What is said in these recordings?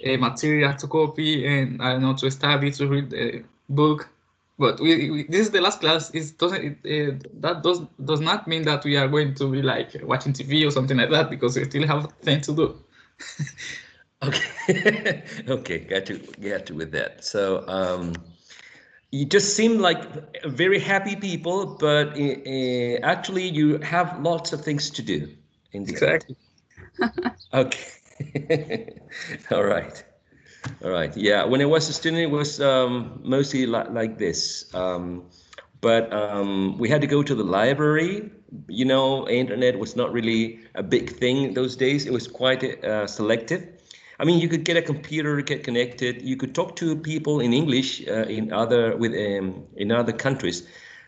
material to copy and I don't know to study to read the book. But this is the last class. It doesn't that does not mean that we are going to be like watching TV or something like that because we still have things to do. Okay. Okay, got you with that. So you just seem like very happy people, but actually you have lots of things to do in the end. Exactly. Okay. All right. All right. Yeah. When I was a student, it was mostly like this. But we had to go to the library. You know, internet was not really a big thing those days. It was quite selective. I mean, you could get a computer, get connected. You could talk to people in English in other countries,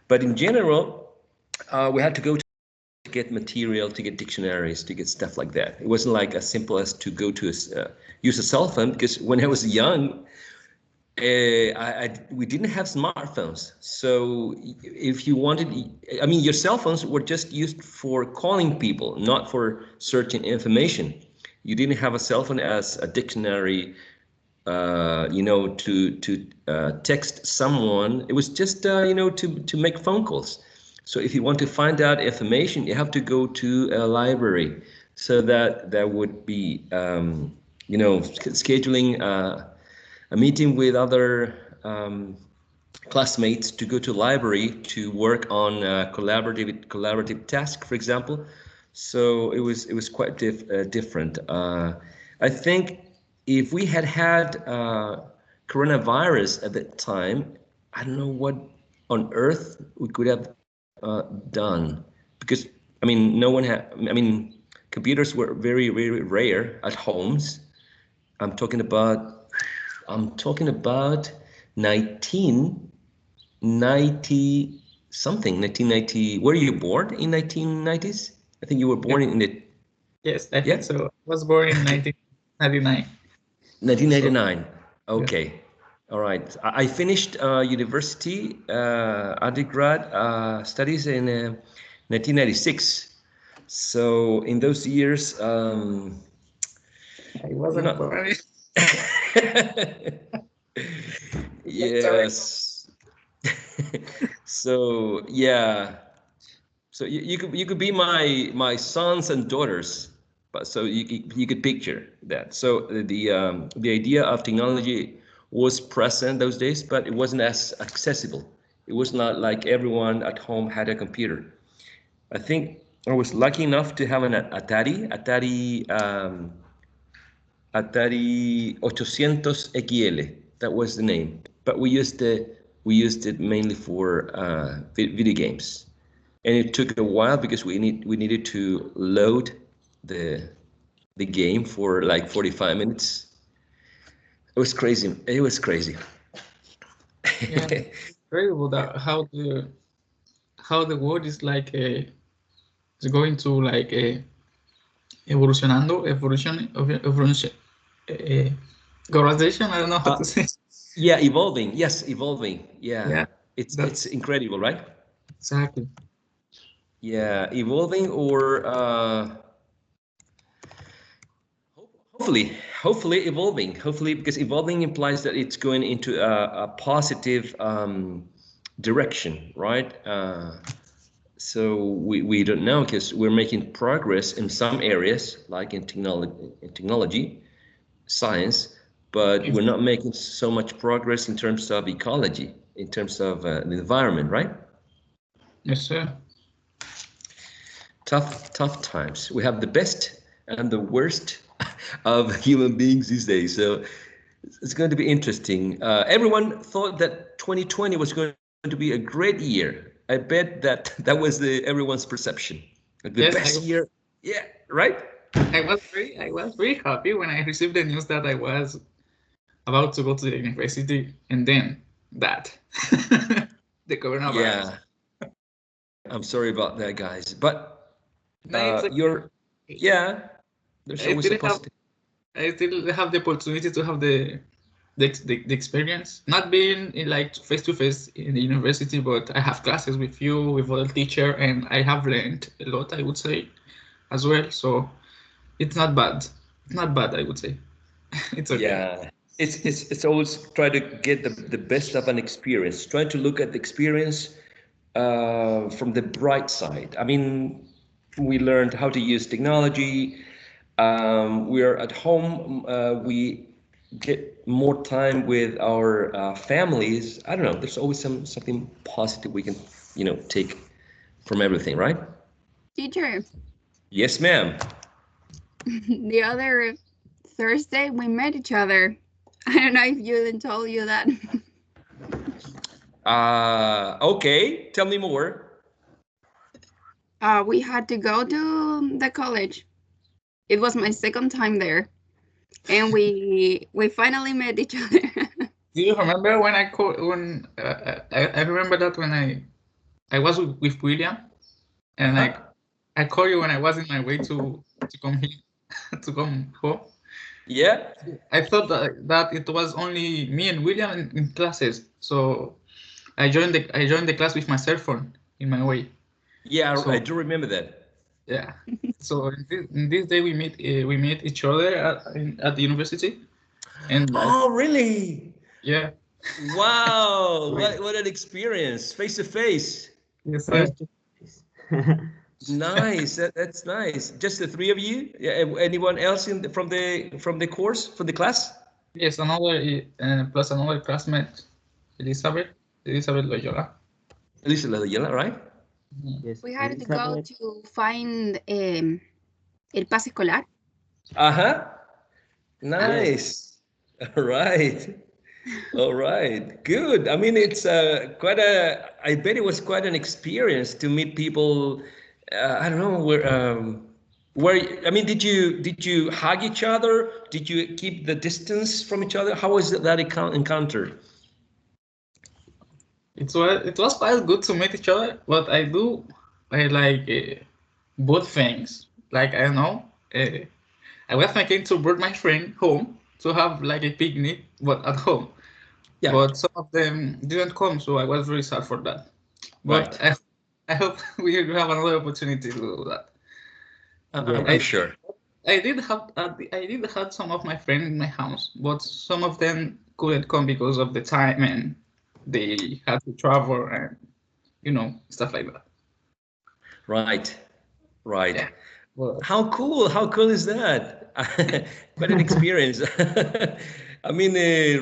but in general, we had to go to get material, to get dictionaries, to get stuff like that. It wasn't like as simple as to go to use a cell phone because when I was young, we didn't have smartphones. So if you wanted, I mean, your cell phones were just used for calling people, not for searching information. You didn't have a cell phone as a dictionary, to text someone. It was just, to make phone calls. So if you want to find out information, you have to go to a library. So that would be, scheduling a meeting with other classmates to go to library to work on collaborative task, for example. So it was quite different. I think if we had had coronavirus at that time, I don't know what on earth we could have done because I mean no one had. I mean computers were very very rare at homes. I'm talking about I'm talking about 1990 something, 1990. Were you born in 1990s? I think you were Yes, born in the, yes, I yeah, think so. I was born in okay, 1999. So 1999. yes. Okay. All right. I finished university undergrad studies in 1996. So in those years, I wasn't not. born. That's all right. Yes. So yeah, so you could be my sons and daughters, but so you could picture that. So the idea of technology was present those days, but it wasn't as accessible. It was not like everyone at home had a computer. I think I was lucky enough to have an Atari 800 XL. That was the name. But we used it mainly for video games, and it took a while because we needed to load the the game for like 45 minutes. It was crazy. It was crazy. Yeah, it's incredible that how the world is like is going to like evolution, uh, globalization. I don't know how Uh, to say. yeah, evolving. Yes, evolving. Yeah, Yeah, it's that's incredible, right? exactly. Yeah, evolving or hopefully, hopefully evolving. Hopefully, because evolving implies that it's going into a positive direction, right? So we don't know because we're making progress in some areas, like in technology, science, but Yes, we're not making so much progress in terms of ecology, in terms of the environment, right? yes, sir. Tough times. We have the best and the worst of human beings these days. So it's going to be interesting. Everyone thought that 2020 was going to be a great year. I bet that was everyone's perception. Like the Yes, best year. Yeah, right? I was very happy when I received the news that I was about to go to the university, and then that the coronavirus. Yeah. I'm sorry about that, guys. But No, it's you're, okay. yeah, there's I always a still have positive. I still have the opportunity to have the experience, not being in like face to face in the university, but I have classes with you, with other teacher, and I have learned a lot, I would say, as well. So it's not bad. It's not bad, I would say. It's okay. Yeah, it's always try to get the best of an experience. Try to look at the experience from the bright side. I mean, we learned how to use technology. We are at home. We get more time with our families. I don't know. There's always something positive we can, take from everything, right? Teacher, Yes, ma'am. the other Thursday we met each other. I don't know if Julian told you that. Okay. Tell me more. We had to go to the college. It was my second time there, and we finally met each other. Do you remember when I called when I remember that when I was with William and Huh? I called you when I was in my way to come here to come home. Yeah. I thought that it was only me and William in classes, so I joined the class with my cell phone in my way. Yeah, I So do remember that. yeah, so in this day we meet each other at the university, and Oh, really? yeah, Wow, what an experience, face to face. yes sir. Face to face. Nice. That's nice. Just the three of you? Yeah, anyone else from the course, from the class? Yes, another plus another classmate, Elizabeth, Elizabeth Loyola. Elisa Ladayala, right? Mhm. Yes, We had to go Elizabeth. to find el pase escolar. Uh-huh. Yes. Nice. All right. All right. Good. I mean, it's I bet it was quite an experience to meet people. I don't know I mean, did you hug each other? Did you keep the distance from each other? How was that encounter? It was quite good to meet each other, but I like both things. Like I don't know, I was thinking to bring my friend home to have like a picnic, but at home. Yeah. But some of them didn't come, so I was very sad for that. But Right. I hope we will have another opportunity to do that. I'm I Yes. sure. I did have some of my friends in my house, but some of them couldn't come because of the time and they had to travel and stuff like that. Right. Right. Yeah. Well, How cool! How cool is that? Quite an experience. I mean,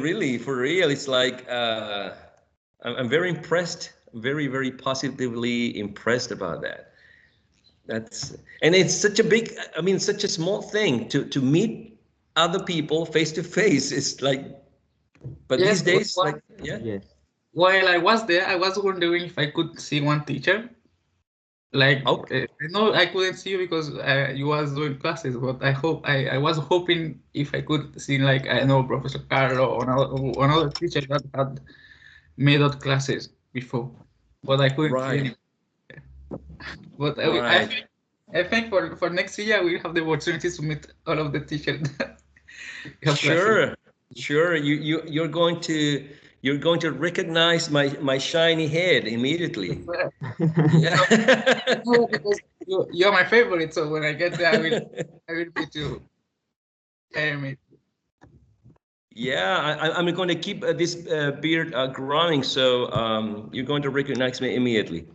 really, for real, it's like I'm very impressed, very, very positively impressed about that. That's and it's such a big, I mean, such a small thing to meet other people face to face. It's like, but these yes. days, like, yeah. Yes. While I was there, I was wondering if I could see one teacher. Like Okay. I know I couldn't see you because you was doing classes, but I was hoping if I could see like I know Professor Carlo or another teacher that had made out classes before, but I couldn't see Right. any. But Right. I think for next year we'll have the opportunity to meet all of the teachers that have classes. Sure, sure. You're going to recognize my shiny head Yes, immediately. sir. Yeah. So because you're my favorite, so when I get there, I will be to meet. Yeah, I'm going to keep this beard growing, so you're going to recognize me immediately.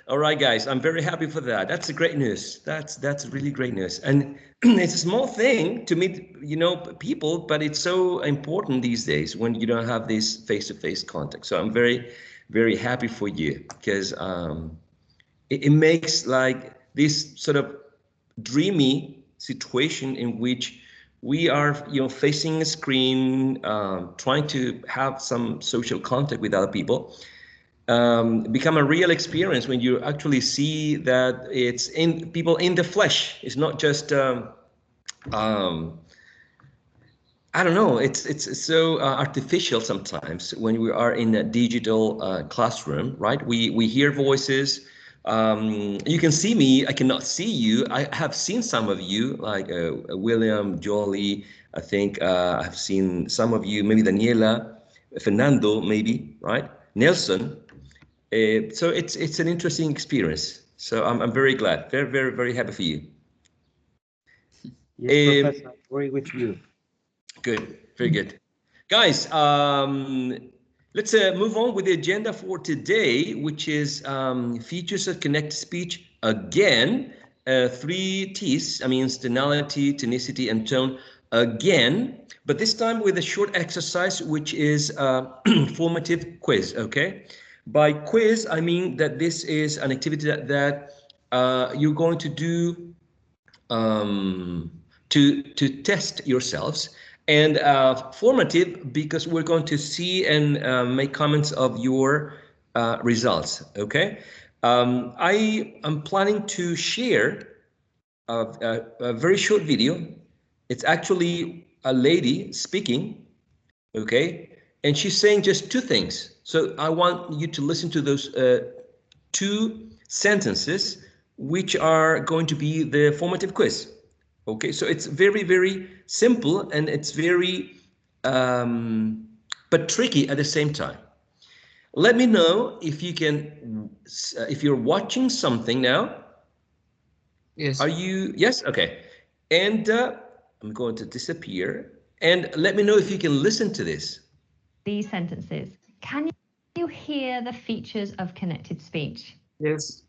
All right, guys, I'm very happy for that. That's a great news. That's really great news. And it's a small thing to meet, people, but it's so important these days when you don't have this face-to-face contact. So I'm very, very happy for you because it makes like this sort of dreamy situation in which we are, facing a screen, trying to have some social contact with other people become a real experience when you actually see that it's in people in the flesh. It's not just um, I don't know. It's so artificial sometimes when we are in a digital classroom, right? We hear voices. You can see me. I cannot see you. I have seen some of you, like William, Jolie. I think I've seen some of you, maybe Daniela, Fernando, maybe, right? Nelson. So it's an interesting experience. So I'm very glad, very very very happy for you. Yes, Professor, I agree with you. Good, very good. Guys, let's move on with the agenda for today, which is features of connected speech. Again, 3 T's, I mean tonality, tonicity, and tone again, but this time with a short exercise, which is formative quiz, okay? By quiz, I mean that this is an activity that you're going to do to test yourselves, and formative because we're going to see and make comments of your results. Okay, I am planning to share a very short video. It's actually a lady speaking, okay, and she's saying just 2 things. So I want you to listen to those 2 sentences, which are going to be the formative quiz. Okay, so it's very, very simple, and it's very, but tricky at the same time. Let me know if you can, if you're watching something now. Yes. Are you, yes, okay. And I'm going to disappear, and let me know if you can listen to this. These sentences. Can you hear the features of connected speech? Yes.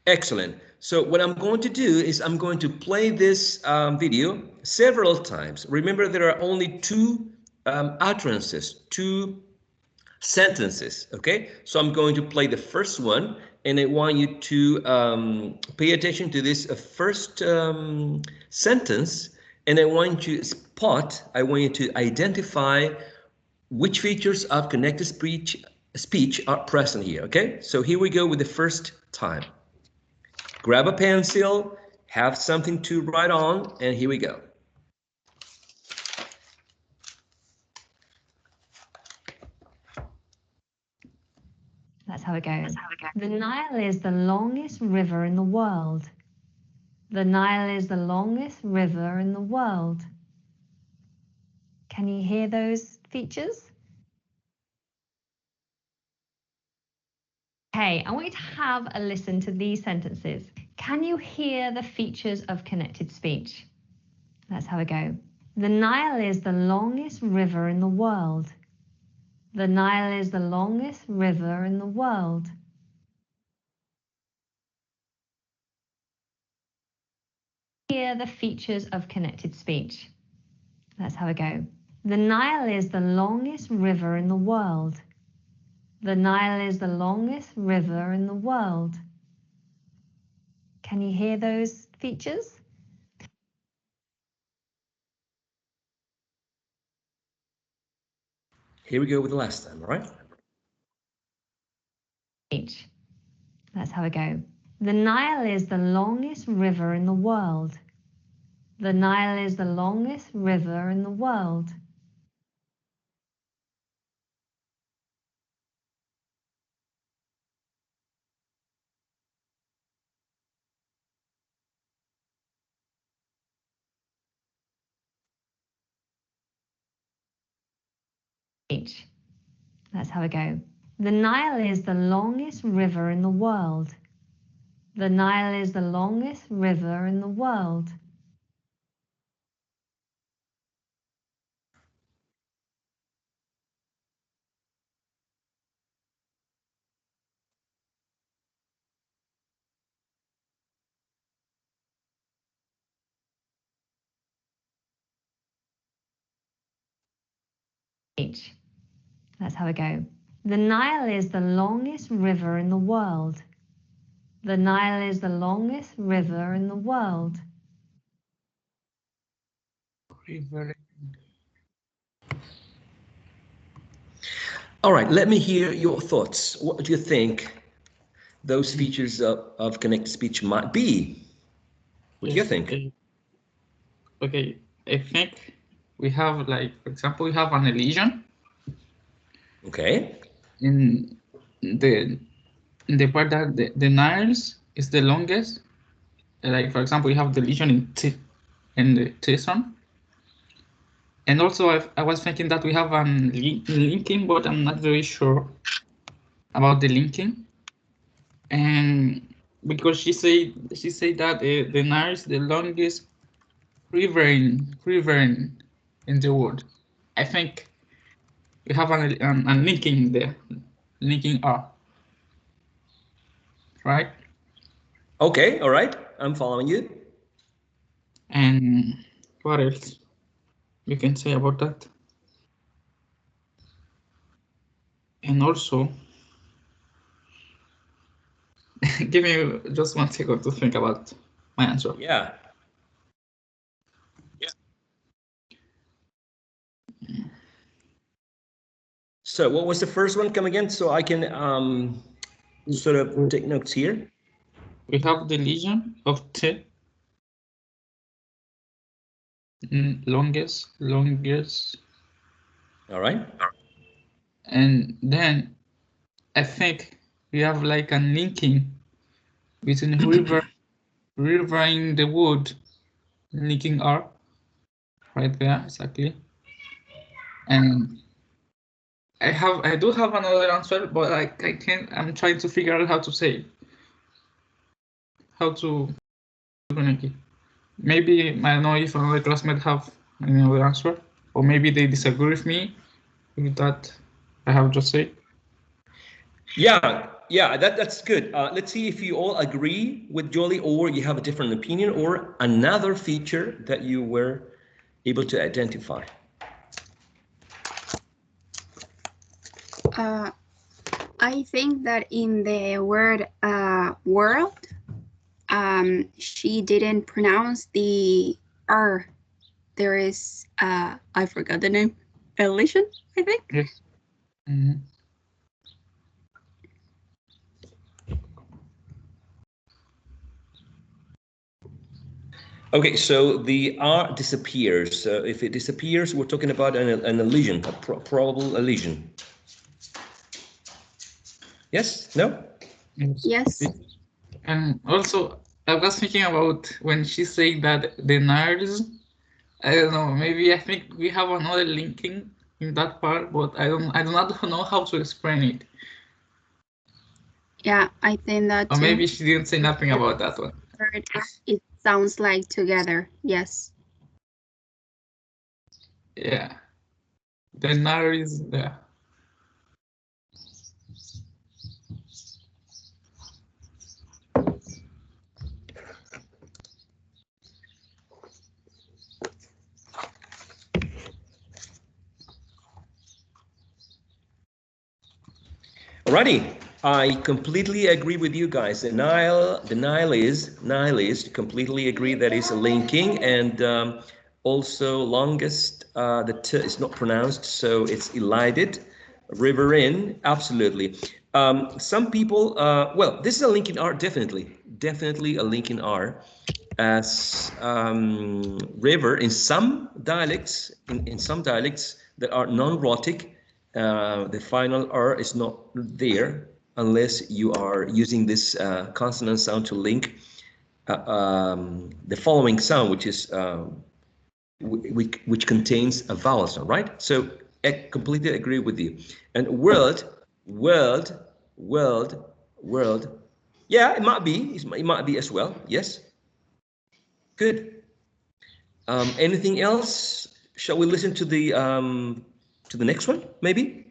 Excellent. So what I'm going to do is I'm going to play this video several times. Remember, there are only 2 utterances, 2 sentences, okay? So I'm going to play the first one, and I want you to pay attention to this first sentence, and I want you to identify which features of connected speech are present here, okay? So here we go with the first time. Grab a pencil, have something to write on, and here we go. That's how it goes. The Nile is the longest river in the world. The Nile is the longest river in the world. Can you hear those features? Okay, I want you to have a listen to these sentences. Can you hear the features of connected speech? That's how it goes. The Nile is the longest river in the world. The Nile is the longest river in the world. Hear the features of connected speech. That's how it goes. The Nile is the longest river in the world. The Nile is the longest river in the world. Can you hear those features? Here we go with the last time, all right? That's how it goes. The Nile is the longest river in the world. The Nile is the longest river in the world. That's how it goes. The Nile is the longest river in the world. The Nile is the longest river in the world. That's how it goes. The Nile is the longest river in the world. The Nile is the longest river in the world. River. All right, let me hear your thoughts. What do you think those features of connected speech might be? What do you think? Okay, I think we have, like, for example, we have an elision Okay. in the part that the Niles is the longest. Like, for example, we have the elision in the Tyson. And also, I was thinking that we have an linking, but I'm not very sure about the linking. And because she said that the Nile is the longest river in the world. I think we have a linking there, linking R, right? Okay, all right, I'm following you. And what else you can say about that? And also, give me just 1 second to think about my answer. Yeah. So what was the first one? Come again, so I can sort of take notes here. We have the legion of T, longest. All right. And then I think we have like a linking between river in the wood, linking R, right there, exactly. And I do have another answer, but I can't. I'm trying to figure out how to say it. How to connect it. Maybe I don't know if another classmate have another answer, or maybe they disagree with me with that I have just said. Yeah, that's good. Let's see if you all agree with Jolie, or you have a different opinion, or another feature that you were able to identify. I think that in the word world, she didn't pronounce the R. There is, I forgot the name, elision, I think. Yes. Mm-hmm. Okay, so the R disappears. So if it disappears, we're talking about an elision, a probable elision. Yes? No? Yes. And also, I was thinking about when she said that the nerds. I don't know. Maybe I think we have another linking in that part, but I do not know how to explain it. Yeah, I think that Or too. maybe she didn't say nothing about that one. It sounds like together. Yes. Yeah. The nerd is there. Alrighty, I completely agree with you guys. The nihilist completely agree that it's a linking, and also longest, the T is not pronounced, so it's elided. Riverin, absolutely. Some people, well, this is a linking R, definitely a linking R. As river in some dialects, in some dialects that are non-rhotic, the final R is not there unless you are using this consonant sound to link the following sound, which is which contains a vowel sound, right? So I completely agree with you. And world, yeah, it might be. It might be as well. Yes. Good. Anything else? Shall we listen to the next one, maybe?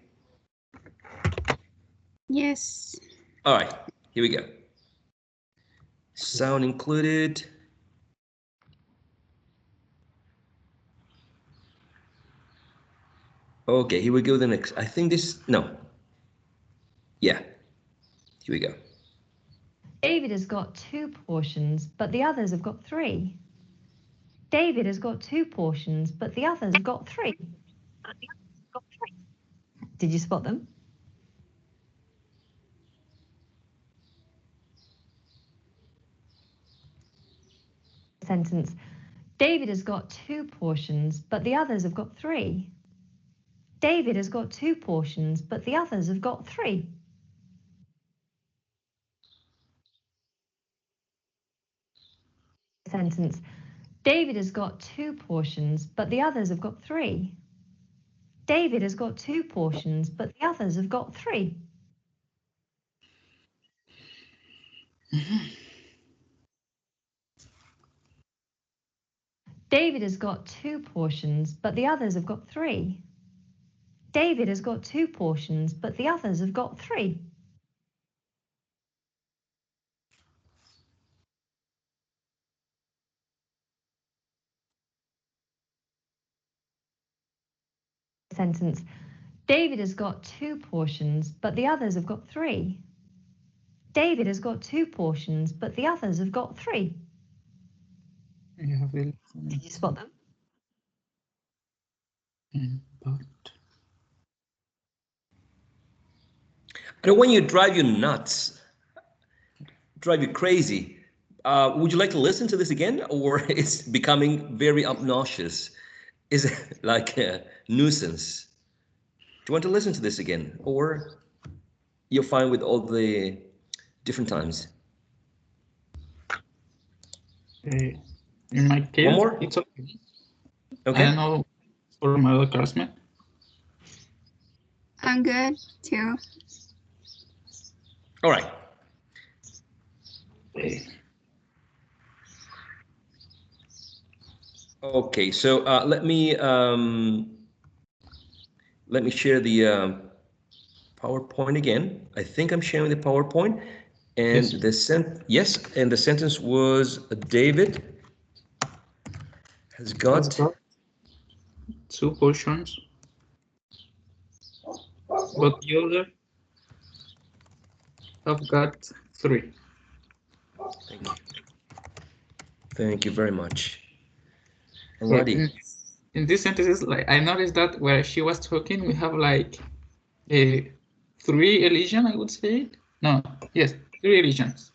Yes. All right, here we go. Sound included. Okay, here we go. The next. I think this. No. Yeah. Here we go. David has got 2 portions, but the others have got 3. David has got 2 portions, but the others have got 3. Did you spot them? Sentence. David has got 2 portions, but the others have got 3. David has got 2 portions, but the others have got 3. Sentence. David has got 2 portions, but the others have got 3. David has got 2 portions, but the others have got 3. David has got 2 portions, but the others have got 3. David has got 2 portions, but the others have got 3. Sentence. David has got 2 portions, but the others have got 3. David has got 2 portions, but the others have got 3. Yeah, Did you spot them? but I don't want you to drive you nuts, drive you crazy. Would you like to listen to this again, or it's becoming very obnoxious? Is it like a nuisance? Do you want to listen to this again, or you're fine with all the different times? in my case, One more? it's okay. I Okay. don't know for my other classmate. I'm good too. All right. Okay, so let me share the PowerPoint again. I think I'm sharing the PowerPoint, and Yes. and the sentence was David has got 2 portions, but the other have got 3. Thank you. Thank you very much. But Alrighty. in these sentences, like I noticed that where she was talking, we have like a 3 elision, I would say. No, yes, 3 elisions.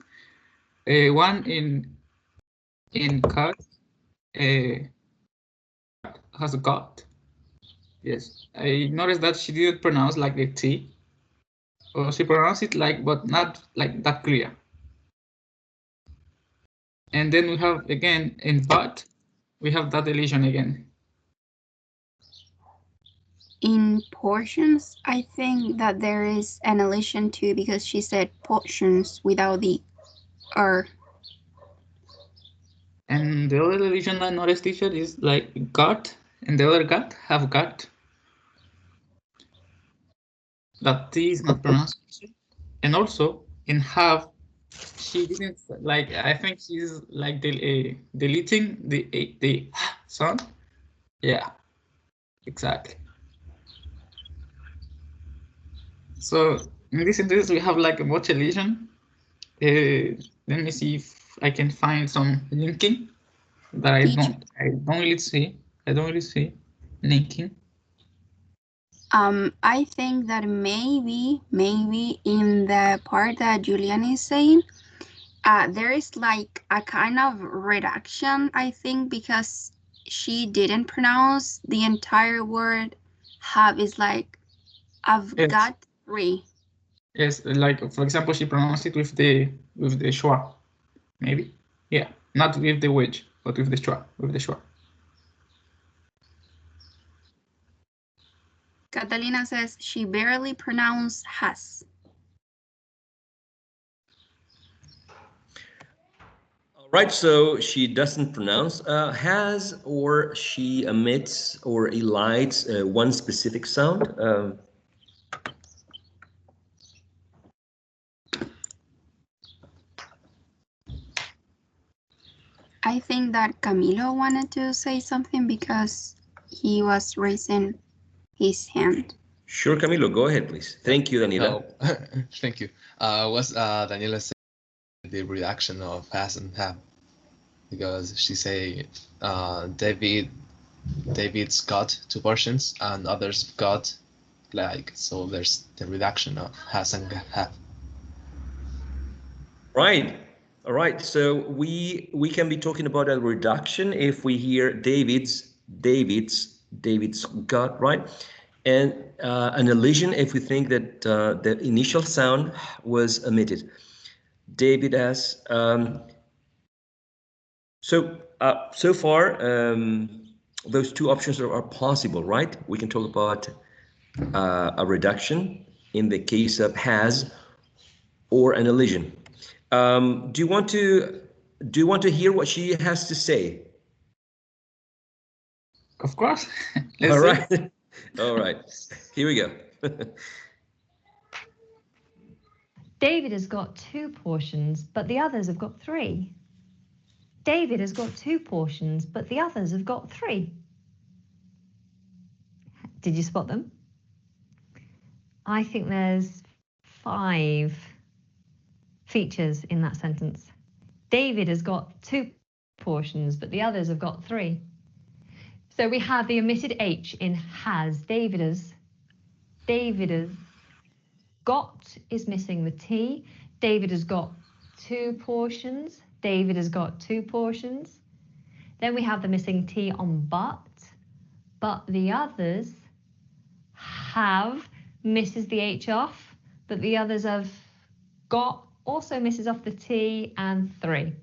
One in cut has got. Yes, I noticed that she didn't pronounce like the T, or she pronounced it like, but not like that clear. And then we have again in but, we have that elision again. In portions, I think that there is an elision too because she said portions without the R. And the other elision I noticed, teacher, is like got, and the other got have got. That T is not pronounced. And also in have, she didn't like. I think she's like deleting the sound. Yeah, exactly. So in this instance, we have like a much elision. Let me see if I can find some linking that I don't really see. I don't really see linking. I think that maybe in the part that Julian is saying, there is like a kind of reduction, I think, because she didn't pronounce the entire word. Have is like, I've Yes. got 3. Yes, like for example, she pronounced it with the schwa, maybe. Yeah, not with the wedge, but with the schwa, Catalina says she barely pronounced has. All right, so she doesn't pronounce has, or she omits or elides one specific sound. I think that Camilo wanted to say something because he was raising his hand. Sure, Camilo, go ahead, please. Thank you, Daniela. Oh, thank you. Was Daniela saying the reduction of has and have? Because she say David's got 2 portions and others got like, so there's the reduction of has and have. Right. All right. So we can be talking about a reduction if we hear David's got, right? And an elision if we think that the initial sound was omitted. David has. So far, those 2 options are possible, right? We can talk about a reduction in the case of has, or an elision. Do you want to hear what she has to say? Of course. Let's All see. right. All right. Here we go. David has got 2 portions, but the others have got 3. David has got 2 portions, but the others have got 3. Did you spot them? I think there's 5 features in that sentence. David has got 2 portions, but the others have got 3. So we have the omitted H in has. David has. Got is missing the T. David has got 2 portions. David has got 2 portions. Then we have the missing T on but the others have misses the H off, but the others have got also misses off the T and 3.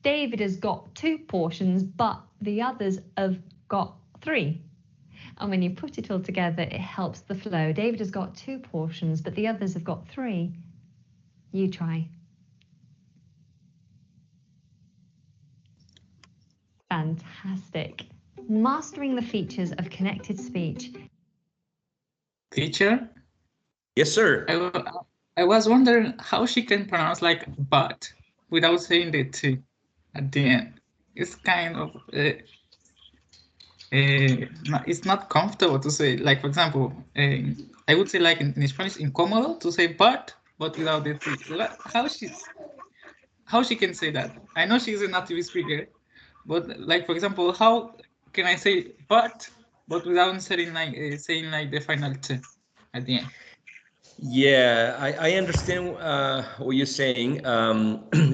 David has got 2 portions, but the others have got 3. And when you put it all together, it helps the flow. David has got 2 portions, but the others have got 3. You try. Fantastic. Mastering the features of connected speech. Teacher, Yes, sir. I was wondering how she can pronounce like but without saying the T at the end. It's kind of it's not comfortable to say. Like, for example, I would say like in Spanish, incómodo to say but without the T. How she can say that? I know she's a native speaker, but like, for example, how can I say but without saying like the final T at the end? Yeah, I understand what you're saying,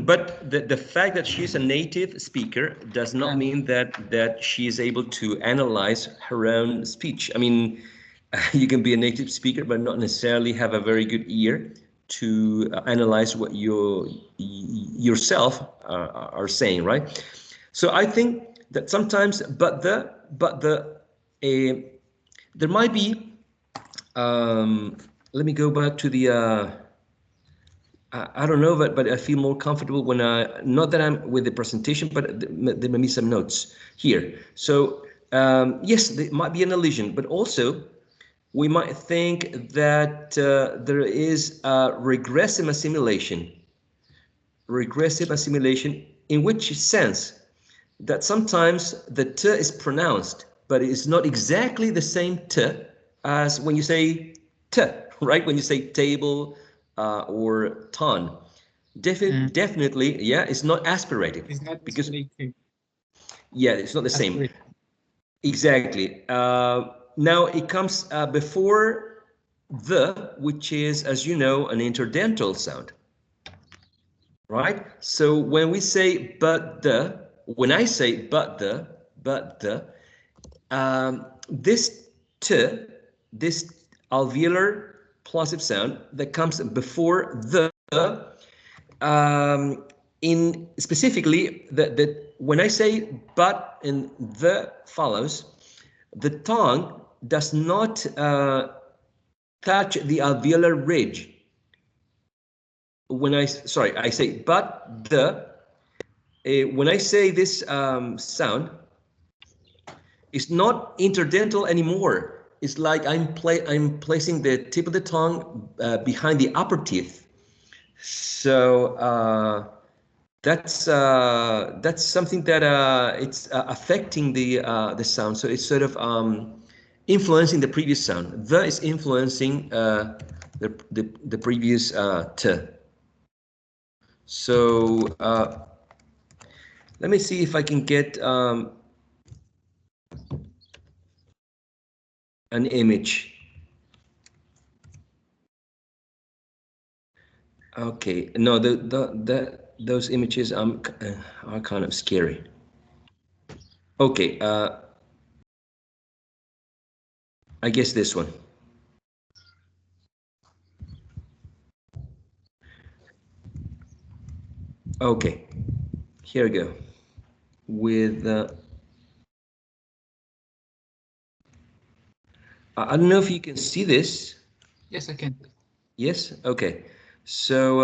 but the fact that she's a native speaker does not Yeah. mean that she is able to analyze her own speech. I mean, you can be a native speaker, but not necessarily have a very good ear to analyze what you yourself are saying, right? So I think that sometimes, there might be. Let me go back to the. I don't know, but I feel more comfortable when not that I'm with the presentation, but there may be some notes here. So yes, there might be an illusion, but also we might think that there is a regressive assimilation. Regressive assimilation, in which sense that sometimes the t is pronounced, but it is not exactly the same t as when you say t, right? When you say table or ton. Definitely, yeah, it's not aspirated. It's not Because, necessarily yeah, it's not the same. aspirate. Exactly. Now it comes before the, which is, as you know, an interdental sound. Right? So when we say when I say this t, this alveolar plosive sound that comes before the, in specifically when I say but and the follows, the tongue does not touch the alveolar ridge. When I say but the, when I say this sound, it's not interdental anymore. It's like I'm placing the tip of the tongue behind the upper teeth. So that's something that it's affecting the sound. So it's sort of influencing the previous sound. The is influencing the previous t. So let me see if I can get an image. Okay, no, those images are kind of scary. Okay, I guess this one. Okay, here we go. With I don't know if you can see this. Yes, I can. Yes. Okay. So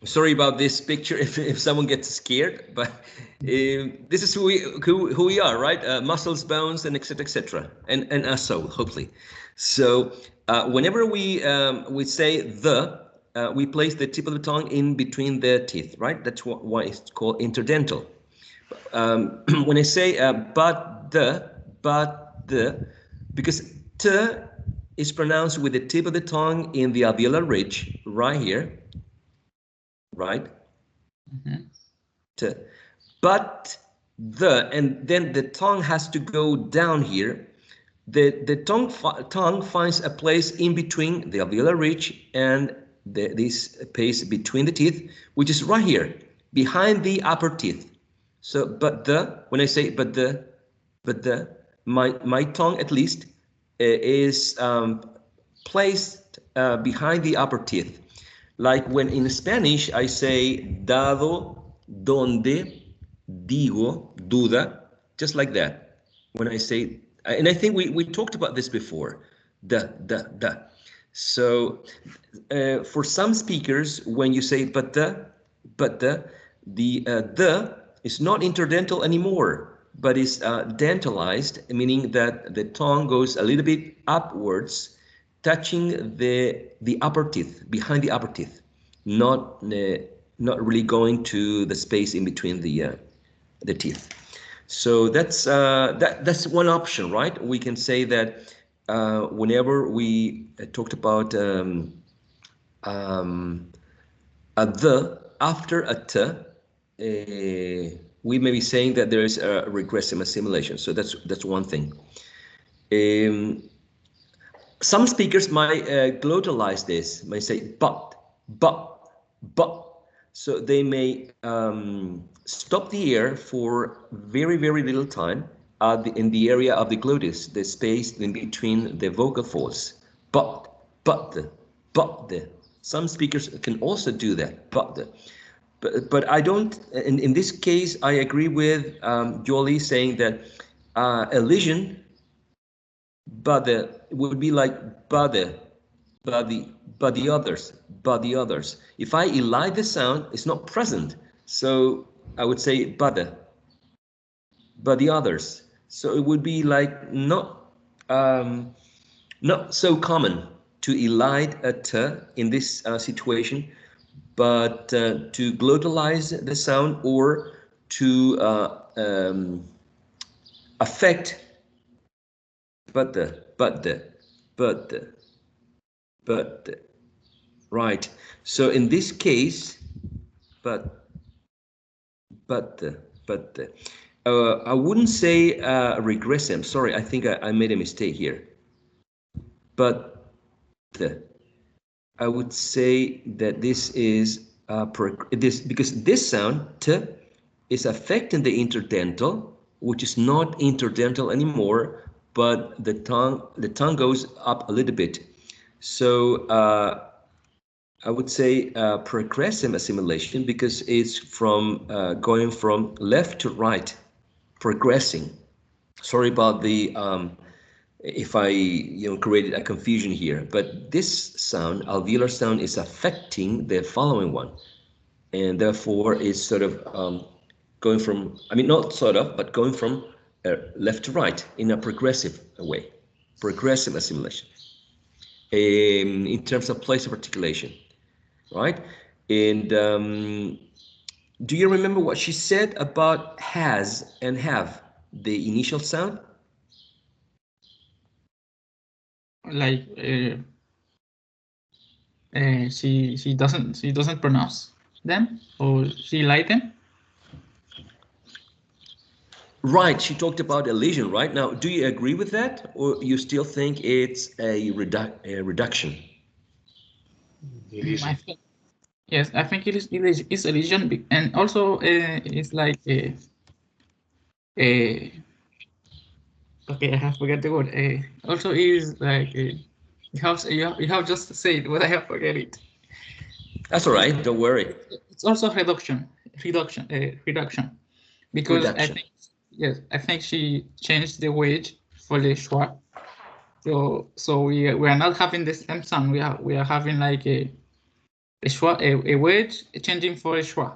Sorry about this picture if someone gets scared, but this is who we are, right? Muscles, bones, and etc. And a soul, hopefully. So whenever we say the, we place the tip of the tongue in between the teeth, right? That's why it's called interdental. When I say but the, because t is pronounced with the tip of the tongue in the alveolar ridge right here, right? T. But the, and then the tongue has to go down here. The tongue finds a place in between the alveolar ridge and this space between the teeth, which is right here, behind the upper teeth. So, but the, when I say but the, my tongue at least is placed behind the upper teeth. Like when in Spanish I say dado, donde, digo, duda, just like that. When I say, and I think we talked about this before, the. So for some speakers, when you say but the is not interdental anymore, but is dentalized, meaning that the tongue goes a little bit upwards, touching the upper teeth, behind the upper teeth, not really going to the space in between the teeth. So that's one option, right? We can say that whenever we talked about a the after a t, we may be saying that there is a regressive assimilation. So that's one thing. Some speakers might glottalize this, might say but. So they may stop the air for very, very little time in the area of the glottis, the space in between the vocal folds. But. Some speakers can also do that, but I don't. In this case, I agree with Jolie saying that elision, but would be like but the others. If I elide the sound, it's not present. So I would say but the others. So it would be like not so common to elide a t in this situation, but to glottalize the sound or to affect but right. So in this case, but I wouldn't say regressive. Sorry, I think I made a mistake here. But I would say that this is this, because this sound t is affecting the interdental, which is not interdental anymore, but the tongue goes up a little bit. So I would say progressive assimilation, because it's from going from left to right, progressing. Sorry about the if I created a confusion here, but this sound, alveolar sound, is affecting the following one, and therefore is sort of going from, I mean, not sort of, but going from left to right in a progressive way, progressive assimilation in terms of place of articulation, right? And do you remember what she said about has and have, the initial sound? Like she doesn't pronounce them, or she like them. Right, she talked about elision, right? Now, do you agree with that, or you still think it's a reduction? I think, yes, I think it's a religion, and also it's like a okay, I have forgot the word. Also is like you have just said, but I have forget it. That's all right, don't worry. It's also reduction, because Reduction. I think she changed the weight for the schwa. So we are not having the same sound. We are having like a wedge changing for a schwa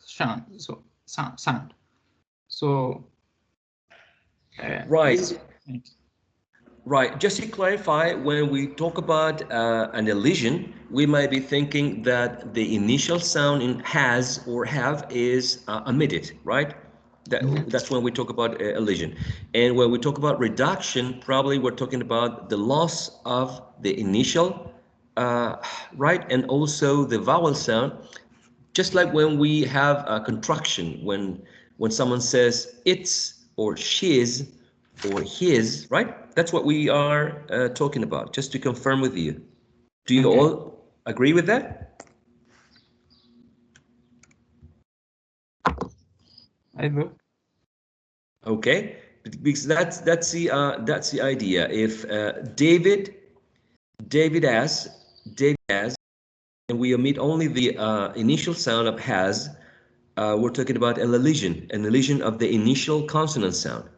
sound. So sound. So right. Right. Just to clarify, when we talk about an elision, we might be thinking that the initial sound in has or have is omitted, right? That's when we talk about elision. And when we talk about reduction, probably we're talking about the loss of the initial, right? And also the vowel sound. Just like when we have a contraction, when someone says it's or she's or his, right? That's what we are talking about, just to confirm with you. Do you all agree with that? I do. Okay, because that's the idea. If David as, and we omit only the initial sound of has, we're talking about an elision of the initial consonant sound.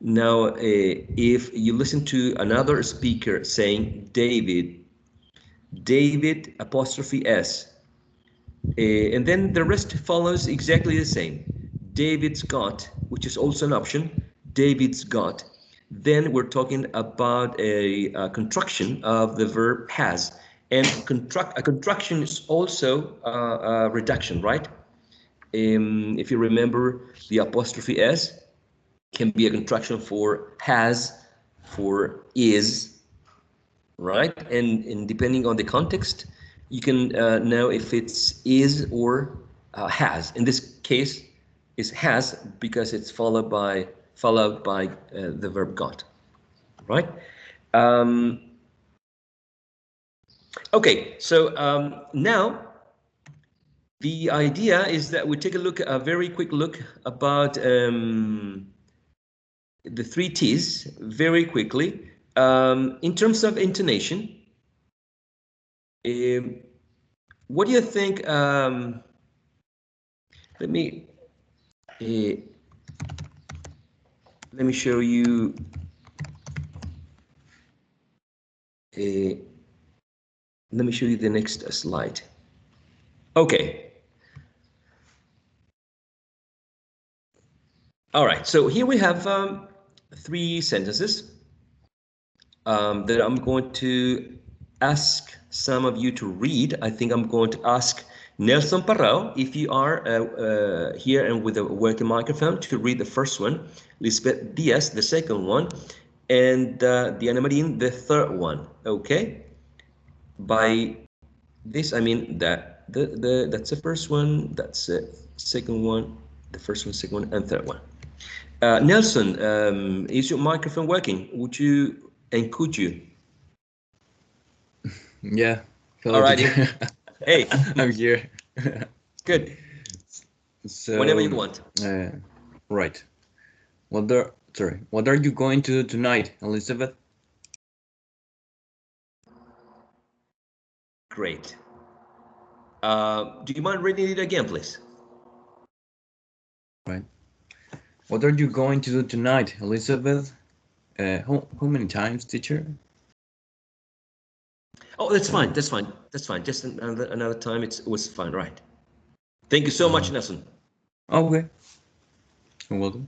Now, if you listen to another speaker saying David apostrophe S, and then the rest follows exactly the same. David's got, which is also an option, David's got. Then we're talking about a contraction of the verb has. And a contraction is also a reduction, right? If you remember, the apostrophe S can be a contraction for has, for is, right? And depending on the context, you can know if it's is or has. In this case, is has because it's followed by the verb got, right? Okay, so now the idea is that we take a very quick look about the three T's very quickly. In terms of intonation, what do you think? Let me show you. Let me show you the next slide. Okay. All right. So here we have three sentences that I'm going to ask some of you to read. I think I'm going to ask Nelson Parrao, if you are here and with a working microphone, to read the first one, Lisbeth Diaz, the second one, and Diana Marin, the third one. Okay? By this, I mean that that's the first one, that's the second one, the first one, second one, and third one. Nelson, is your microphone working? Would you and could you? Yeah. All righty. Hey, I'm here. good. So Whenever you want. Right. What are you going to do tonight, Elizabeth? Great. Do you mind reading it again, please? Right. What are you going to do tonight, Elizabeth? How many times, teacher? Oh, that's fine. That's fine. That's fine. Just another time. It was fine. Right. Thank you so much, Nelson. Okay. You're welcome.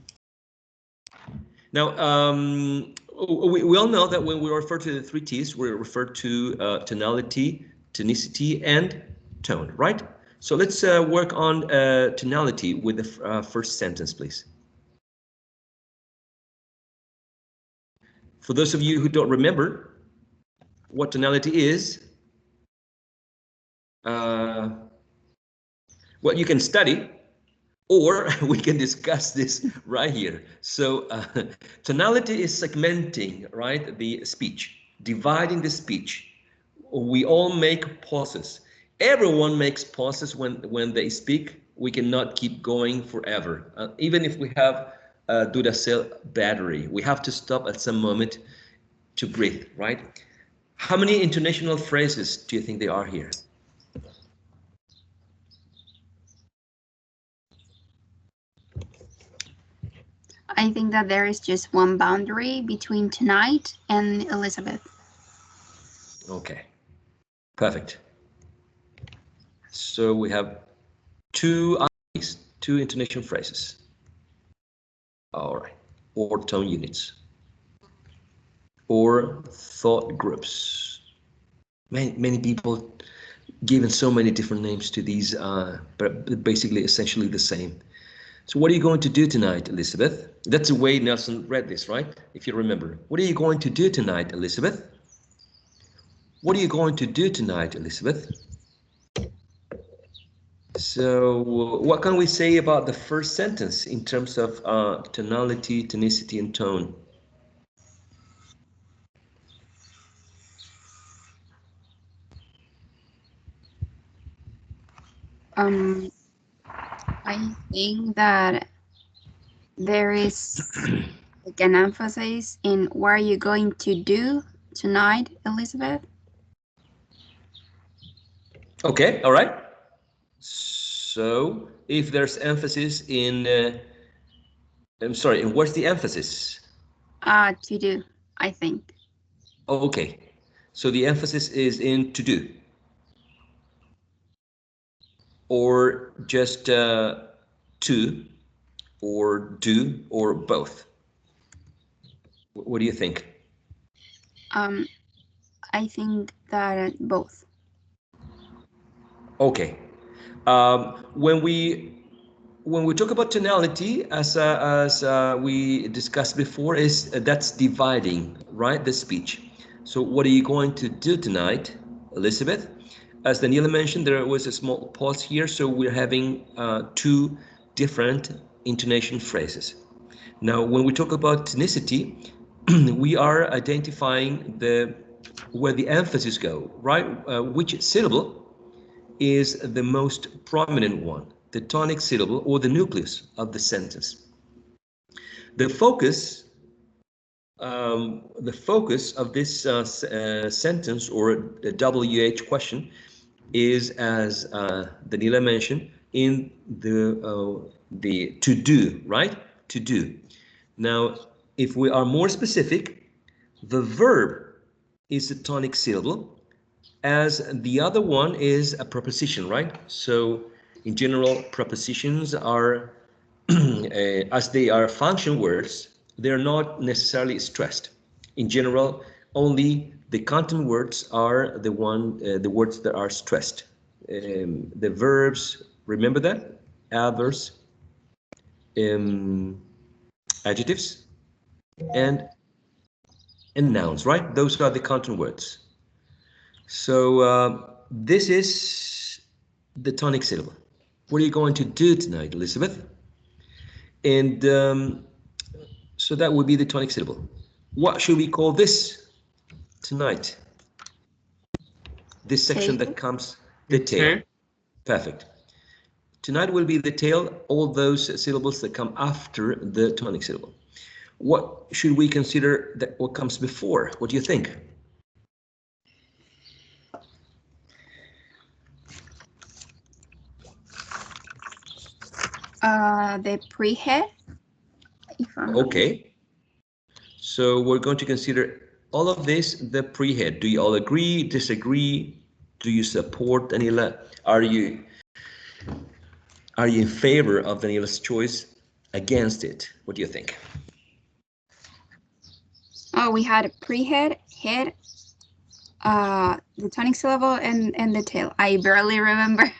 Now, we all know that when we refer to the three T's, we refer to tonality, tonicity, and tone, right? So let's work on tonality with the first sentence, please. For those of you who don't remember what tonality is, well, you can study, or we can discuss this right here. So tonality is segmenting, right, the speech, dividing the speech. We all make pauses. Everyone makes pauses when they speak. We cannot keep going forever. Even if we have a Duracell battery, we have to stop at some moment to breathe, right? How many intonational phrases do you think there are here? I think that there is just one boundary between tonight and Elizabeth. Okay, perfect. So we have two IPs, two intonation phrases. All right, or tone units, or thought groups. Many people given so many different names to these, but basically essentially the same. So what are you going to do tonight, Elizabeth? That's the way Nelson read this, right? If you remember. What are you going to do tonight, Elizabeth? What are you going to do tonight, Elizabeth? So what can we say about the first sentence in terms of tonality, tonicity, and tone? I think that there is like an emphasis in what are you going to do tonight, Elizabeth? Okay, all right. So if there's emphasis in, I'm sorry, and what's the emphasis? To do, I think. Okay, so the emphasis is in to do, or just to, or do, or both. What do you think? I think that both. Okay. When we talk about tonality, as we discussed before, is that's dividing, right? The speech. So what are you going to do tonight, Elizabeth? As Daniela mentioned, there was a small pause here, so we're having two different intonation phrases. Now, when we talk about tonicity, we are identifying where the emphasis go, right? Which syllable is the most prominent one, the tonic syllable or the nucleus of the sentence. The focus, of this sentence or the WH question is, as Danila mentioned, in the to do, right? To do. Now, if we are more specific, the verb is a tonic syllable, as the other one is a preposition, right? So in general, prepositions are, as they are function words, they're not necessarily stressed. In general, only the content words are the words that are stressed. The verbs, remember that? Adverbs, um, adjectives, and nouns, right? Those are the content words. So this is the tonic syllable. What are you going to do tonight, Elizabeth? And so that would be the tonic syllable. What should we call this tonight? This section Tail. that comes the tail. Okay. Perfect. Tonight will be the tail, all those syllables that come after the tonic syllable. What should we consider that what comes before? What do you think? The prehead. Okay. So we're going to consider all of this the prehead. Do you all agree, disagree? Do you support Daniela? Are you in favor of Daniela's choice? Against it? What do you think? Oh, we had a prehead, head, the tonic syllable, and the tail. I barely remember.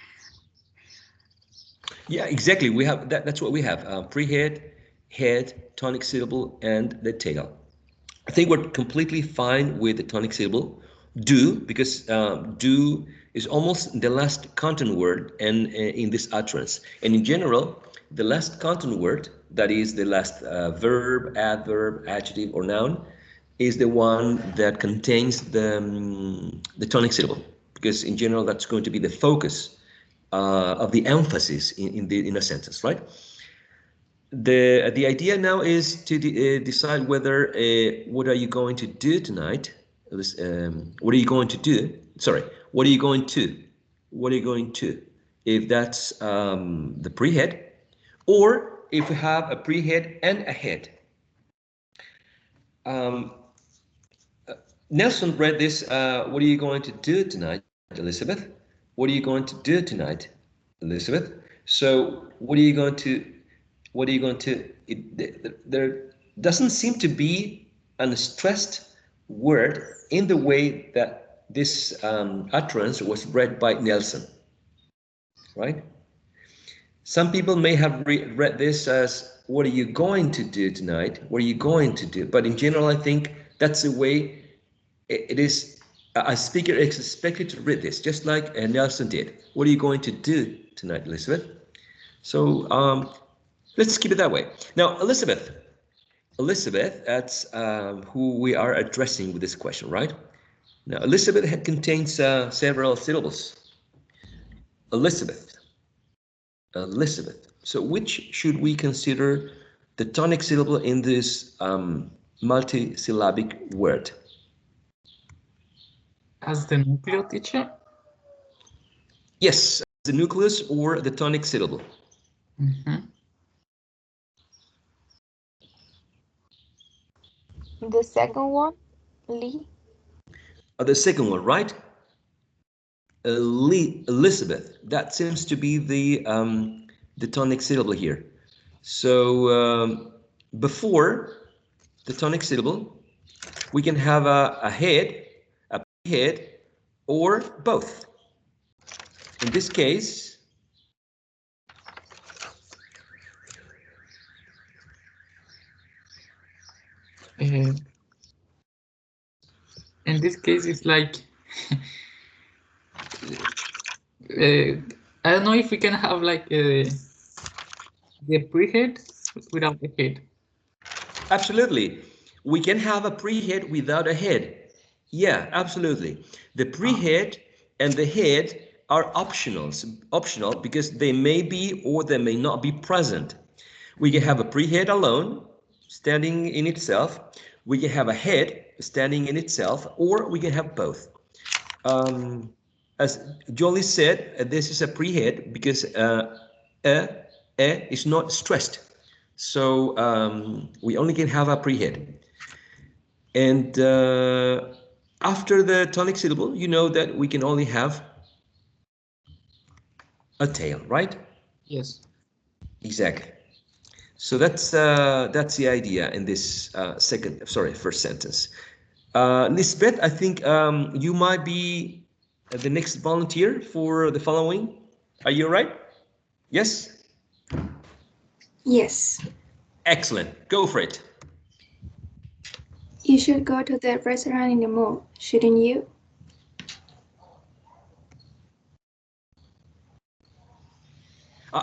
Yeah, exactly. We have that's what we have. Prehead, head, tonic syllable, and the tail. I think we're completely fine with the tonic syllable. Do, because do is almost the last content word and in this utterance. And in general, the last content word, that is the last verb, adverb, adjective, or noun, is the one that contains the tonic syllable. Because in general, that's going to be the focus of the emphasis in a sentence, right? The idea now is to decide whether what are you going to do tonight? What are you going to do? Sorry, what are you going to? What are you going to? If that's the prehead, or if we have a prehead and a head. Um, Nelson read this. What are you going to do tonight, Elizabeth? what are you going to do tonight, Elizabeth? So what are you going to, there doesn't seem to be a stressed word in the way that this utterance was read by Nelson, right? Some people may have read this as, what are you going to do tonight? What are you going to do? But in general, I think that's the way it is. A speaker is expected to read this, just like Nelson did. What are you going to do tonight, Elizabeth? So let's keep it that way. Now, Elizabeth, that's who we are addressing with this question, right? Now, Elizabeth contains several syllables. Elizabeth. So which should we consider the tonic syllable in this multisyllabic word? As the nuclear, teacher? Yes, the nucleus or the tonic syllable. The second one, Lee. The second one, right? Elizabeth. That seems to be the tonic syllable here. So before the tonic syllable, we can have a head, a head, or both. In this case, In this case, it's like I don't know if we can have like the pre-head without the head. absolutely. We can have a pre-head without a head. Yeah, absolutely. The pre-head and the head are optional because they may be or they may not be present. We can have a pre-head alone, standing in itself. We can have a head standing in itself, or we can have both. As Jolie said, this is a pre-head because e is not stressed. So we only can have a pre-head. And after the tonic syllable, you know that we can only have a tail, right? Yes. Exactly. So that's the idea in this first sentence. Lisbeth, I think you might be the next volunteer for the following. Are you all right? Yes? Yes, Excellent. Go for it. you should go to the restaurant in the mall, shouldn't you?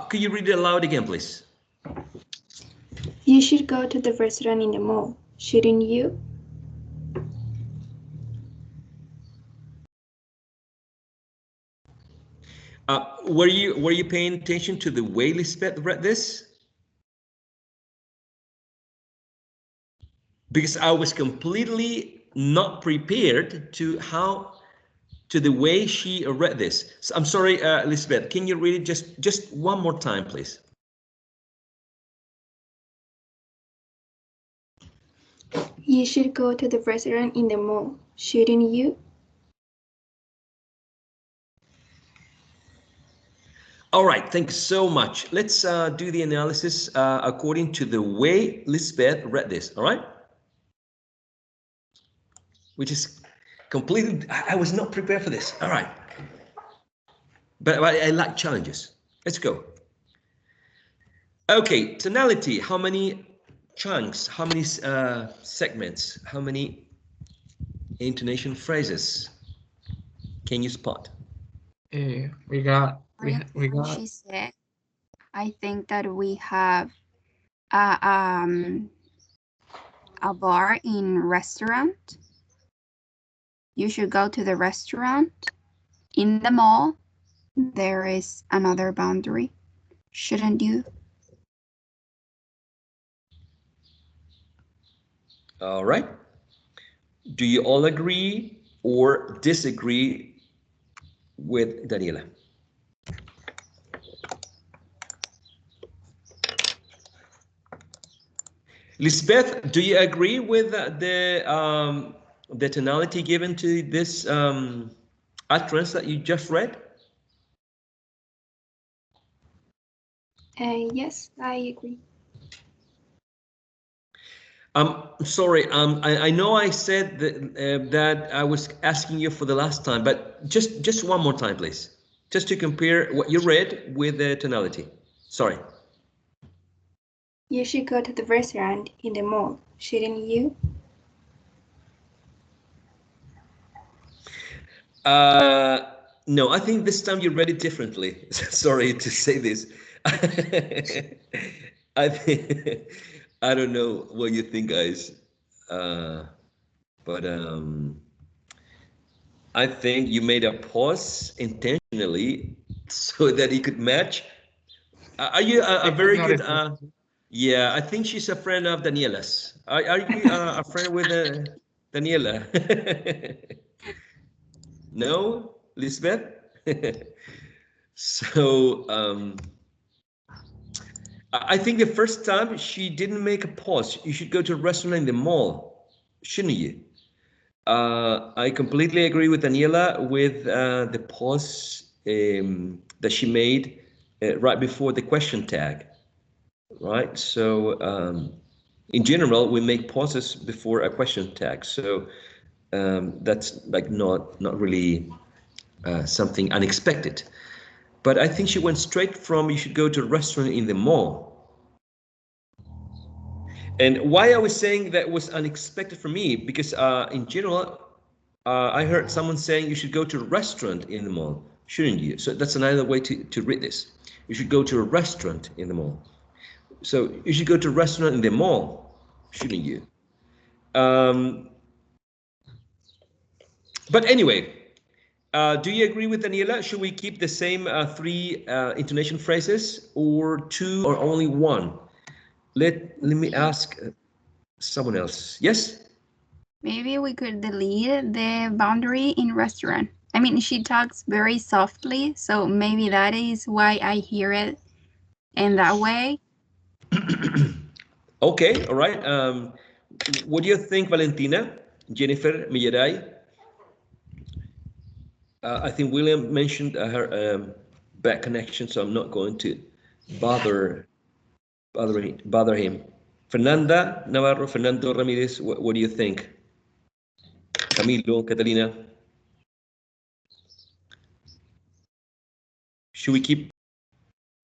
Could you read it aloud again, please? You should go to the restaurant in the mall, shouldn't you? Were you paying attention to the way Lisbeth read this? Because I was completely not prepared to the way she read this. So I'm sorry, Elizabeth, can you read it just one more time, please? You should go to the restaurant in the mall, shouldn't you? All right, thanks so much. Let's do the analysis according to the way Lisbeth read this, all right? Which is completely, I was not prepared for this, all right. But I like challenges. Let's go. Okay, tonality, how many chunks, how many segments, how many intonation phrases can you spot? We got She said, I think that we have a bar in restaurant. You should go to the restaurant. In the mall, there is another boundary. Shouldn't you? All right. Do you all agree or disagree with Daniela? Lisbeth, do you agree with the tonality given to this utterance that you just read? Yes, I agree. Sorry, I know I said that I was asking you for the last time, but just one more time, please. Just to compare what you read with the tonality. Sorry. You should go to the restaurant in the mall, shouldn't you? No, I think this time you read it differently. Sorry to say this. I think I don't know what you think, guys. But I think you made a pause intentionally so that he could match. Are you a I could very good? notice it. Yeah, I think she's a friend of Daniela's. Are you a friend with Daniela? No, Lisbeth? So I think the first time she didn't make a pause. You should go to a restaurant in the mall, shouldn't you? I completely agree with Daniela with the pause that she made right before the question tag, right? So in general, we make pauses before a question tag. So that's like not really something unexpected. But I think she went straight from you should go to a restaurant in the mall. And why I was saying that was unexpected for me, because in general, I heard someone saying you should go to a restaurant in the mall, shouldn't you? So that's another way to read this. You should go to a restaurant in the mall. So you should go to a restaurant in the mall, shouldn't you? Um, but anyway, do you agree with Daniela? Should we keep the same three intonation phrases, or two, or only one? Let me ask someone else. Yes? Maybe we could delete the boundary in restaurant. I mean, she talks very softly, so maybe that is why I hear it in that way. Okay, all right. What do you think, Valentina? Jennifer Millaray? I think William mentioned her bad connection, so I'm not going to bother bother him. Fernanda Navarro, Fernando Ramirez, what do you think? Camilo, Catalina? Should we keep,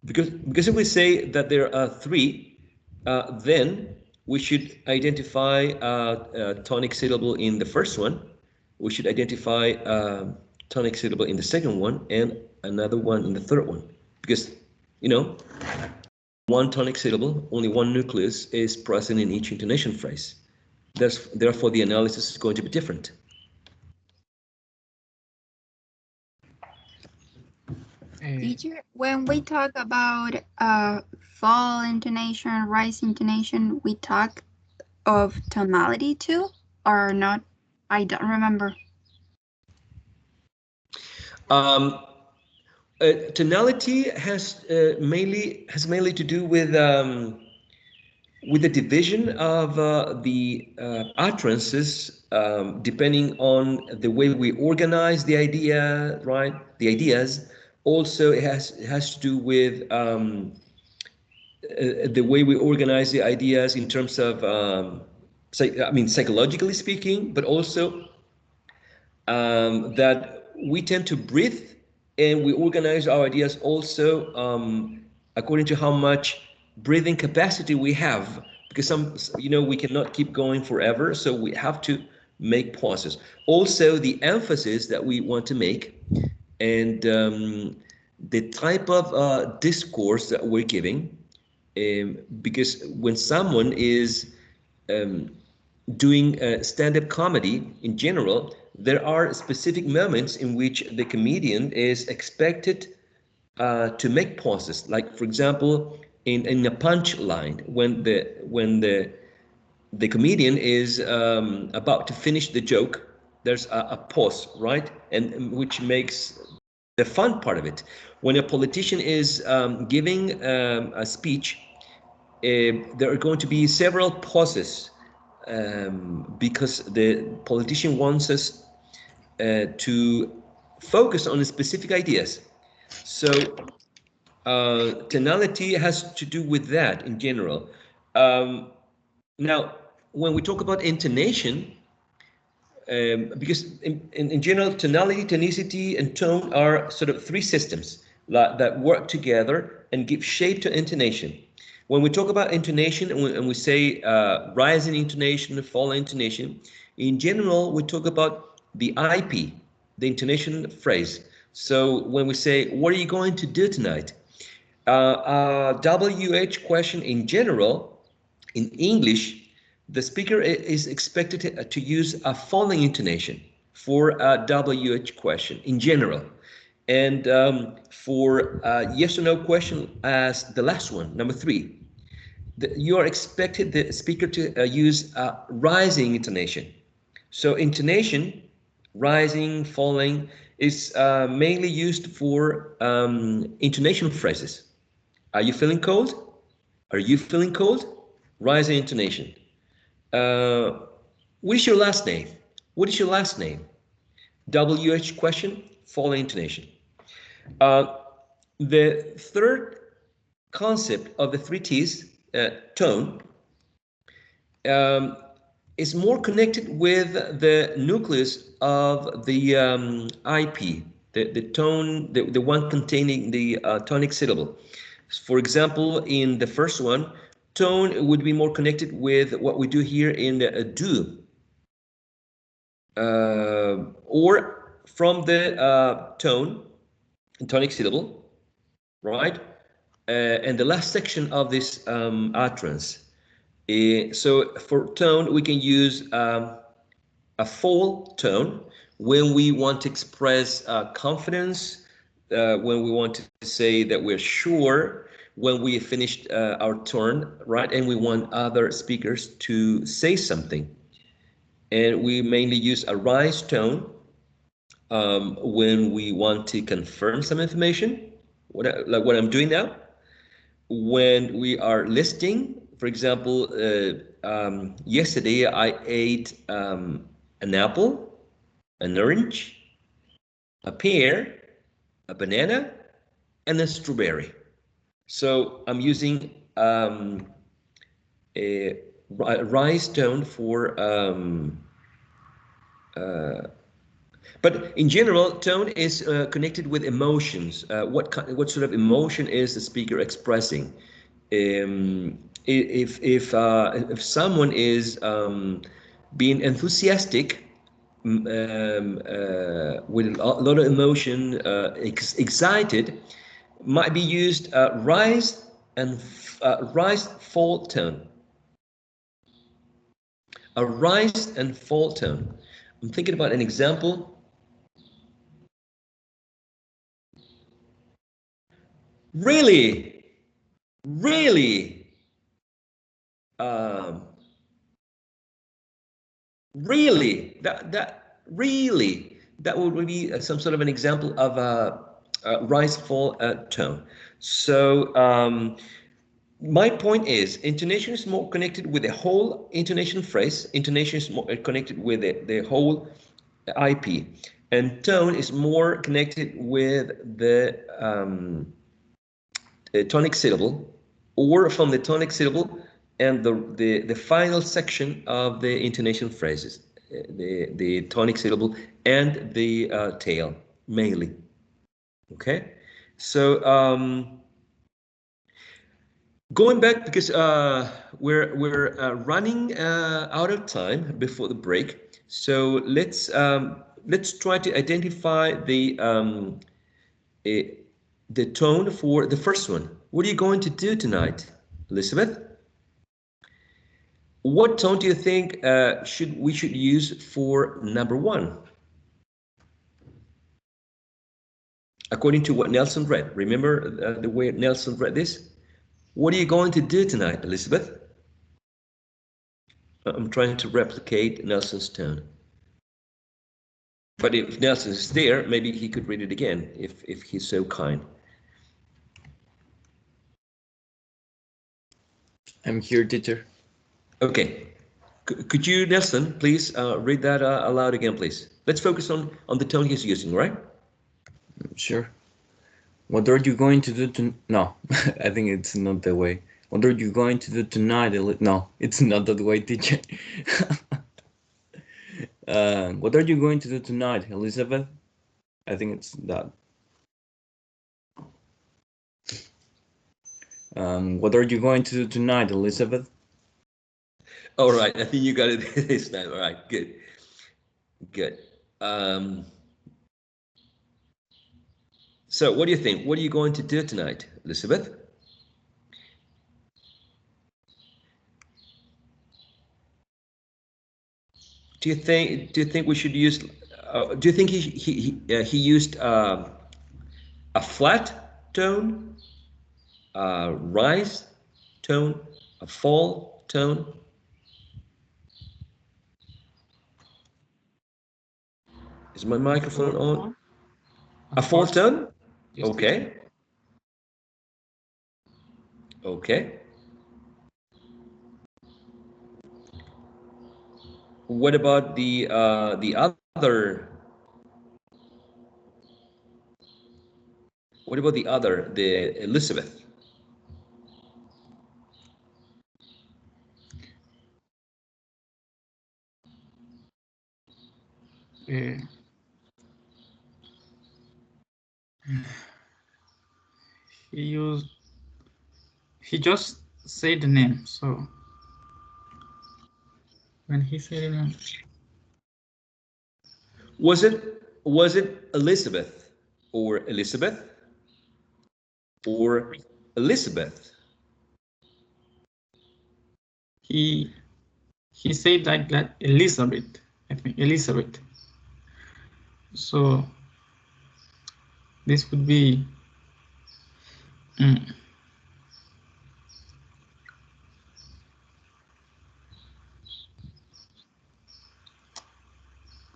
because if we say that there are three, then we should identify a tonic syllable in the first one. We should identify a tonic syllable in the second one and another one in the third one. Because, you know, one tonic syllable, only one nucleus is present in each intonation phrase. Therefore, the analysis is going to be different. Teacher, when we talk about fall intonation, rise intonation, we talk of tonality too, or not? I don't remember. Um, tonality has mainly to do with the division of the utterances, depending on the way we organize the idea, right? The ideas. Also, it has to do with the way we organize the ideas in terms of, psychologically speaking, but also that we tend to breathe and we organize our ideas also according to how much breathing capacity we have, because we cannot keep going forever, so we have to make pauses. Also, the emphasis that we want to make, and the type of discourse that we're giving, because when someone is doing stand-up comedy in general, there are specific moments in which the comedian is expected to make pauses. Like, for example, in a punchline, when the comedian is about to finish the joke, there's a pause, right? And which makes the fun part of it. When a politician is giving a speech, there are going to be several pauses because the politician wants us to focus on specific ideas. So tonality has to do with that in general. Now, when we talk about intonation, because in general, tonality, tonicity, and tone are sort of three systems that work together and give shape to intonation. When we talk about intonation and we say rising intonation, falling intonation, in general, we talk about the IP, the intonation phrase. So when we say, what are you going to do tonight? WH question in general, in English, the speaker is expected to use a falling intonation for a WH question in general. And for a yes or no question as the last one, number 3, you are expected the speaker to use a rising intonation. So intonation, rising, falling, is mainly used for intonation phrases. Are you feeling cold? Are you feeling cold? Rising intonation. What is your last name? What is your last name? WH question, falling intonation. The third concept of the 3 T's, tone, is more connected with the nucleus of the IP, the tone, the one containing the tonic syllable. For example, in the first one, tone would be more connected with what we do here in the do. Or from the tone, tonic syllable, right? And the last section of this utterance. So for tone, we can use a full tone when we want to express confidence, when we want to say that we're sure, when we finished our turn, right? And we want other speakers to say something. And we mainly use a rise tone when we want to confirm some information, like what I'm doing now. When we are listing, for example, yesterday I ate an apple, an orange, a pear, a banana, and a strawberry. So I'm using a rise tone for but in general, tone is connected with emotions. What sort of emotion is the speaker expressing? If someone is being enthusiastic, with a lot of emotion, excited, might be used rise fall tone. A rise and fall tone. I'm thinking about an example. Really, really, really, that would be some sort of an example of a rise fall tone. So my point is, intonation is more connected with the whole intonation phrase. Intonation is more connected with the whole IP, and tone is more connected with the tonic syllable, or from the tonic syllable and the final section of the intonation phrases, the tonic syllable and the tail mainly. Okay, so going back, because we're running out of time before the break, so let's try to identify the tone for the first one. What are you going to do tonight, Elizabeth? What tone do you think we should use for number 1? According to what Nelson read. Remember the way Nelson read this? What are you going to do tonight, Elizabeth? I'm trying to replicate Nelson's tone. But if Nelson is there, maybe he could read it again, if he's so kind. I'm here, teacher. Okay. Could you, Nelson, please read that aloud again, please? Let's focus on the tone he's using, right? Sure. What are you going to do to? No, I think it's not the way. What are you going to do tonight? No, it's not that way, teacher. What are you going to do tonight, Elizabeth? I think it's that. What are you going to do tonight, Elizabeth? All right, I think you got it this time. All right, good, good. So what do you think? What are you going to do tonight, Elizabeth? Do you think we should use? Do you think he used a flat tone, a rise tone, a fall tone? Is my microphone on? A Of fall course. tone? Yes, teacher. Okay. Okay. What about the other? What about the other, the Elizabeth? Uh, he used. He just said the name. So when he said the name, Was it Elizabeth or Elizabeth or Elizabeth? he he said like Elizabeth. I think Elizabeth. So this would be. Mm,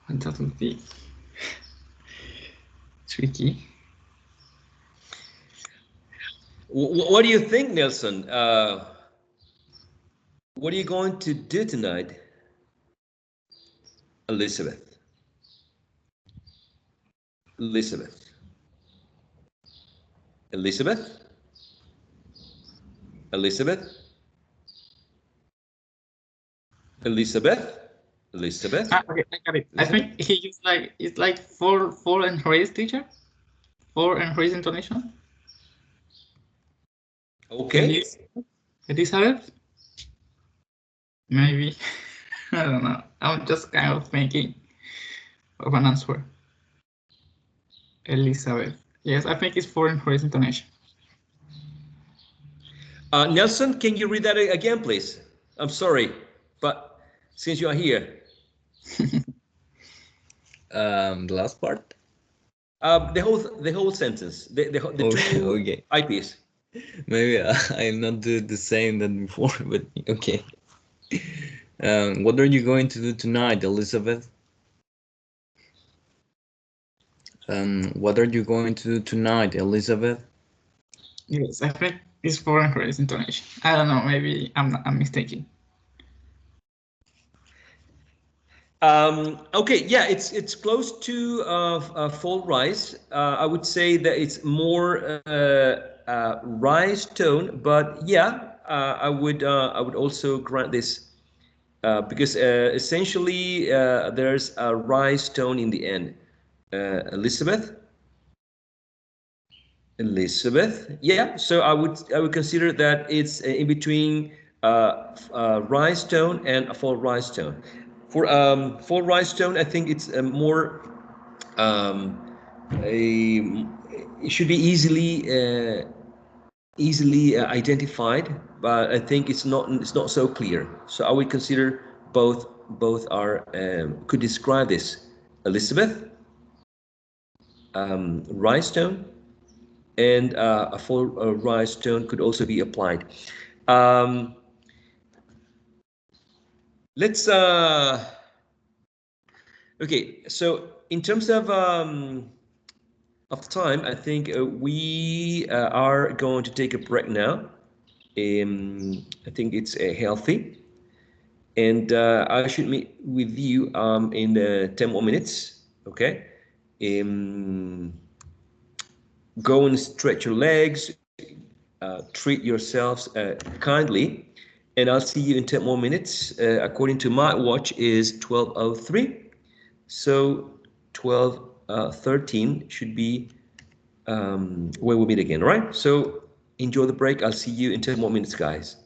that would be tricky. What do you think, Nelson? What are you going to do tonight, Elizabeth? Elizabeth. Elizabeth? Elizabeth? Elizabeth? Elizabeth? Okay, I got it. I Elizabeth? think he used like it's like four and raise, teacher. Four and raise intonation. Okay. Elizabeth? Maybe. I don't know. I'm just kind of thinking of an answer. Elizabeth. Yes, I think it's four and raise intonation. Nelson, can you read that again, please? I'm sorry, but since you are here. The last part. The whole sentence. The Okay, two okay. IPs. Maybe I'm not doing the same than before, but okay. What are you going to do tonight, Elizabeth? What are you going to do tonight, Elizabeth? Yes, I think it's four and raise intonation. I don't know. Maybe I'm mistaken. Okay, yeah, it's close to full rise. I would say that it's more rise tone, but yeah, I would also grant this because essentially there's a rise tone in the end. Elizabeth, Elizabeth, yeah. So I would consider that it's in between rise tone and a full rise tone. For full rise tone, I think it's more um, a, it should be easily identified, but I think it's not so clear. So I would consider both are could describe this. Elizabeth, rise tone, and a full rise tone could also be applied. Um, let's okay. So in terms of time, I think we are going to take a break now. I think it's healthy, and I should meet with you in 10 more minutes. Okay. Um, go and stretch your legs, treat yourselves kindly, and I'll see you in 10 more minutes. According to my watch is 12:03, so 12:13 should be where we meet again, right? So enjoy the break. I'll see you in 10 more minutes, guys.